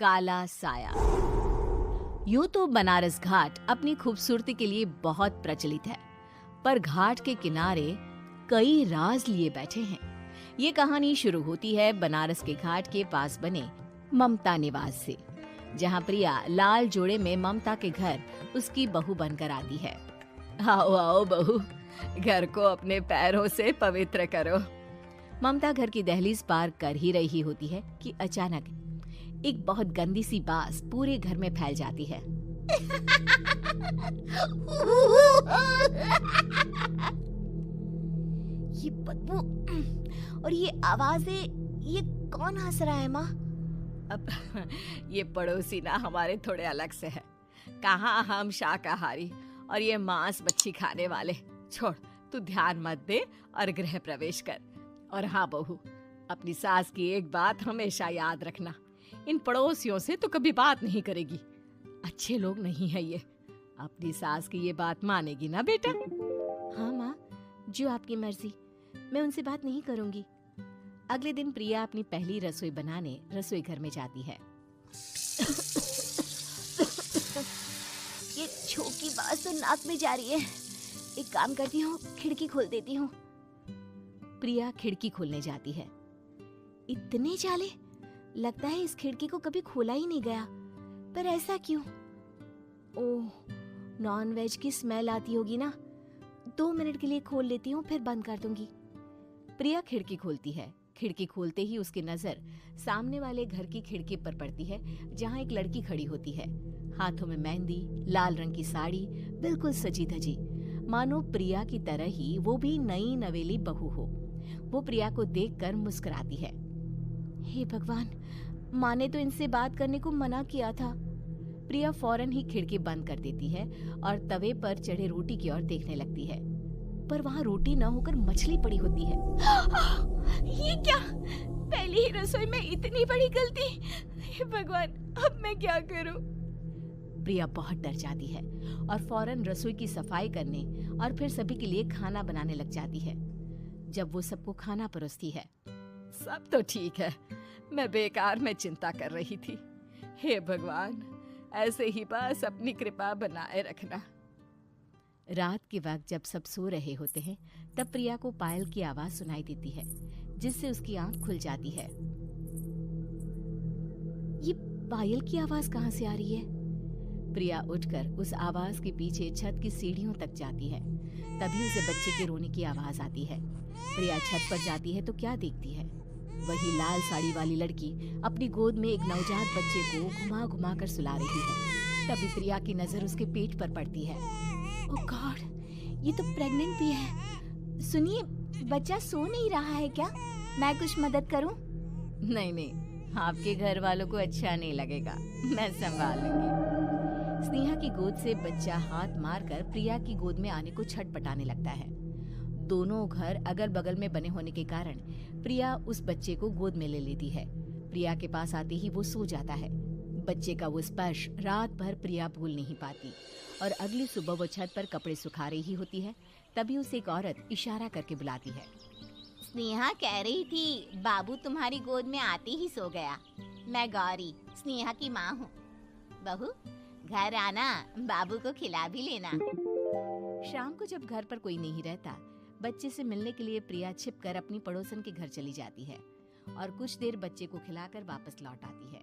काला साया। यूं तो बनारस घाट अपनी खूबसूरती के लिए बहुत प्रचलित है, पर घाट के किनारे कई राज लिए बैठे हैं। ये कहानी शुरू होती है बनारस के घाट के पास बने ममता निवास से, जहां प्रिया लाल जोड़े में ममता के घर उसकी बहू बनकर आती है। आओ आओ बहू, घर को अपने पैरों से पवित्र करो। ममता घर की दहलीज पार कर ही रही होती है कि अचानक एक बहुत गंदी सी बास पूरे घर में फैल जाती है। ये बदबू और ये आवाजें, ये कौन हंस रहा है माँ? अब ये पड़ोसी ना हमारे थोड़े अलग से है। कहाँ हम शाकाहारी और ये मांस मच्छी खाने वाले। छोड़, तू ध्यान मत दे और गृह प्रवेश कर। और हाँ बहू, अपनी सास की एक बात हमेशा याद रखना, इन पड़ोसियों से तो कभी बात नहीं करेगी। अच्छे लोग नहीं है ये। अपनी सास की ये बात मानेगी ना बेटा? हाँ माँ, जो आपकी मर्जी, मैं उनसे बात नहीं करूंगी। अगले दिन प्रिया अपनी पहली रसोई बनाने रसोई घर में जाती है। ये छोकी बात तो नाक में जा रही है। एक काम करती हूँ, खिड़की खोल देती हूँ। प्रिया खिड़की खोलने जाती है। इतने जाले, लगता है इस खिड़की को कभी खोला ही नहीं गया। पर ऐसा क्यों? ओह, नॉन वेज की स्मेल आती होगी ना। 2 मिनट के लिए खोल लेती हूँ, फिर बंद कर दूंगी। प्रिया खिड़की खोलती है। खिड़की खोलते ही उसकी नजर सामने वाले घर की खिड़की पर पड़ती है, जहाँ एक लड़की खड़ी होती है। हाथों में मेहंदी, लाल रंग की साड़ी, बिल्कुल सजी धजी, मानो प्रिया की तरह ही वो भी नई नवेली बहू हो। वो प्रिया को देखकर मुस्कुराती है। हे भगवान, माँ ने तो इनसे बात करने को मना किया था। प्रिया फौरन ही खिड़की बंद कर देती है और तवे पर चढ़े रोटी की ओर देखने लगती है, पर वहाँ रोटी न होकर मछली पड़ी होती है। ये क्या? पहली ही रसोई में इतनी बड़ी गलती। हे भगवान, अब मैं क्या करूं? प्रिया बहुत डर जाती है और फौरन रसोई की सफाई करने और फिर सभी के लिए खाना बनाने लग जाती है। जब वो सबको खाना परोसती है, सब तो ठीक है, मैं बेकार में चिंता कर रही थी। हे भगवान, ऐसे ही बस अपनी कृपा बनाए रखना। रात के वक्त जब सब सो रहे होते हैं, तब प्रिया को पायल की आवाज सुनाई देती है, जिससे उसकी आंख खुल जाती है। ये पायल की आवाज कहाँ से आ रही है? प्रिया उठकर उस आवाज के पीछे छत की सीढ़ियों तक जाती है। तभी उसे बच्चे के रोने की आवाज आती है। प्रिया छत पर जाती है तो क्या देखती है? वही लाल साड़ी वाली लड़की अपनी गोद में एक नवजात बच्चे को घुमा घुमा कर सुला रही है। तभी प्रिया की नजर उसके पेट पर पड़ती है। ओह गॉड, ये तो प्रेग्नेंट भी है। सुनिए, बच्चा सो नहीं रहा है क्या? मैं कुछ मदद करूं? नहीं नहीं, आपके घर वालों को अच्छा नहीं लगेगा, मैं संभाल लूंगी। स्नेहा की गोद से बच्चा हाथ मारकर प्रिया की गोद में आने को छटपटाने लगता है। दोनों घर अगल बगल में बने होने के कारण प्रिया उस बच्चे को गोद में ले लेती है। प्रिया के पास आते ही वो सो जाता है। बच्चे का वो स्पर्श रात भर प्रिया भूल नहीं पाती और अगली सुबह वो छत पर कपड़े सुखा रही होती है। तभी उसे एक औरत इशारा करके बुलाती है। स्नेहा कह रही थी बाबू तुम्हारी गोद में आते ही सो गया। मैं गौरी, स्नेहा की माँ हूँ। बहू, घर आना, बाबू को खिला भी लेना। शाम को जब घर पर कोई नहीं रहता, बच्चे से मिलने के लिए प्रिया छिपकर अपनी पड़ोसन के घर चली जाती है और कुछ देर बच्चे को खिलाकर वापस लौट आती है।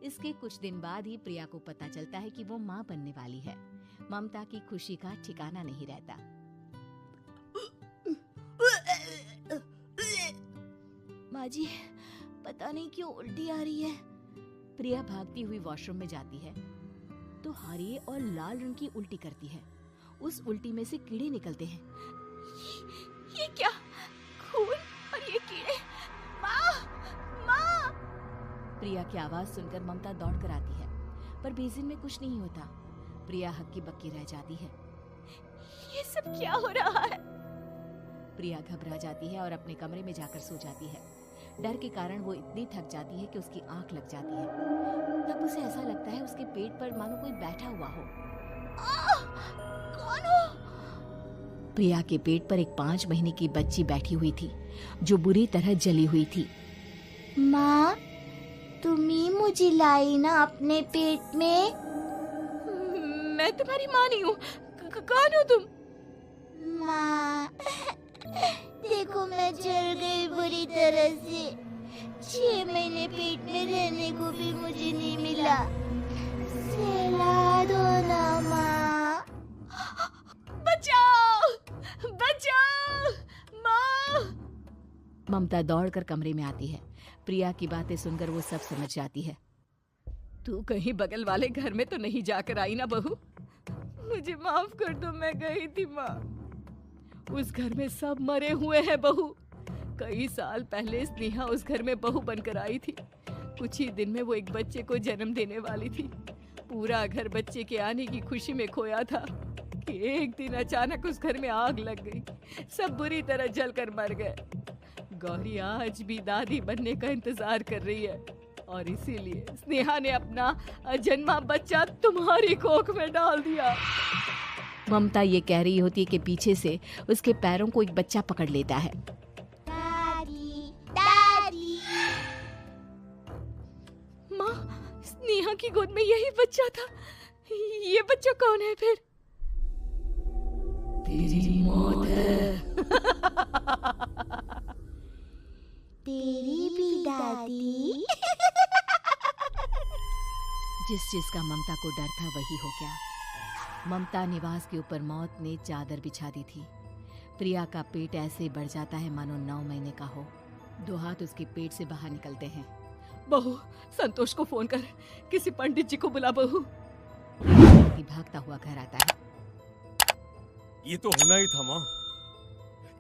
इसके कुछ दिन बाद ही प्रिया को पता चलता है कि वो माँ बनने वाली है। ममता की खुशी का ठिकाना नहीं रहता। माँ जी, पता नहीं क्यों उल्टी आ रही है। प्रिया भागती हुई वॉशरूम में जाती है तो हरे और लाल रंग की उल्टी करती है। उस उल्टी में से कीड़े निकलते हैं। ये क्या? खून और ये कीड़े! माँ! माँ! प्रिया की आवाज सुनकर ममता दौड़ कर आती है, पर बेसिन में कुछ नहीं होता। प्रिया हक्की बक्की रह जाती है। ये सब क्या हो रहा है? प्रिया घबरा जाती है और अपने कमरे में जाकर सो जाती है। डर के कारण वो इतनी थक जाती है कि उसकी आंख लग जाती है। तब उसे ऐसा लगता है उसके पेट पर मानो कोई बैठा हुआ हो। कौन हो? प्रिया के पेट पर एक 5 महीने की बच्ची बैठी हुई थी, जो बुरी तरह जली हुई थी। माँ, तुम ही मुझे लाई ना अपने पेट में। मैं तुम्हारी माँ नहीं हूँ। कौन हो तुम? माँ, देखो मैं जल गई बुरी तरह से। 6 महीने पेट में रहने को भी मुझे नहीं मिला। सहला दो ना माँ। बचाओ, बचाओ, माँ! ममता दौड़कर कमरे में आती है। प्रिया की बातें सुनकर वो सब समझ जाती है। तू कहीं बगल वाले घर में तो नहीं जाकर आई ना बहू? मुझे माफ कर दो, मैं गई थी माँ। उस घर में सब मरे हुए हैं बहू। कई साल पहले स्नेहा उस घर में बहू बनकर आई थी। कुछ ही दिन में वो एक बच्चे को जन्म देने वाली थी। पूरा घर बच्चे के आने की खुशी में खोया था कि एक दिन अचानक उस घर में आग लग गई। सब बुरी तरह जलकर मर गए। गौरी आज भी दादी बनने का इंतजार कर रही है और इसीलिए स्नेहा ने अपना अजन्मा बच्चा तुम्हारी कोख में डाल दिया। ममता ये कह रही होती है कि पीछे से उसके पैरों को एक बच्चा पकड़ लेता है। दादी, दादी। माँ, स्नेहा की गोद में यही बच्चा था। ये बच्चा कौन है फिर? तेरी मौत है। तेरी भी दादी। जिस चीज का ममता को डर था वही हो गया। ममता निवास के ऊपर मौत ने चादर बिछा दी थी। प्रिया का पेट ऐसे बढ़ जाता है मानो 9 महीने का हो। 2 हाथ उसके पेट से बाहर निकलते हैं। बहू, संतोष को फोन कर, किसी पंडित जी को बुला बहू। भागता हुआ घर आता है। ये तो होना ही था माँ।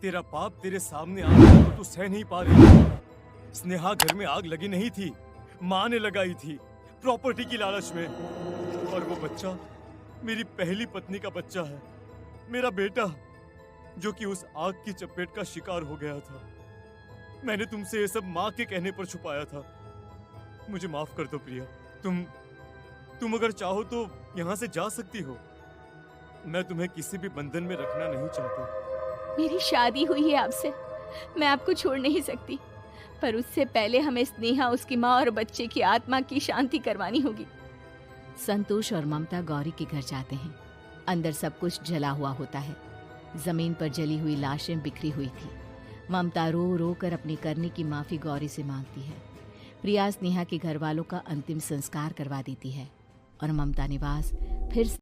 तेरा पाप तेरे सामने आ गया तो तू सह नहीं पा रही। स्नेहा घर में आग लगी नहीं थी, माँ ने लगाई थी, प्रॉपर्टी की लालच में। और वो बच्चा मेरी पहली पत्नी का बच्चा है, मेरा बेटा, जो कि उस आग की चपेट का शिकार हो गया था। मैंने तुमसे ये सब माँ के कहने पर छुपाया था। मुझे माफ कर दो प्रिया। तुम अगर चाहो तो यहाँ से जा सकती हो। मैं तुम्हें किसी भी बंधन में रखना नहीं चाहता। मेरी शादी हुई है आपसे, मैं आपको छोड़ नहीं सकती, पर उससे पहले हमें स्नेहा, उसकी माँ और बच्चे की आत्मा की शांति करवानी होगी। संतोष और ममता गौरी के घर जाते हैं। अंदर सब कुछ जला हुआ होता है। जमीन पर जली हुई लाशें बिखरी हुई थी। ममता रो रो कर अपनी करने की माफी गौरी से मांगती है। प्रिया स्नेहा के घर वालों का अंतिम संस्कार करवा देती है और ममता निवास फिर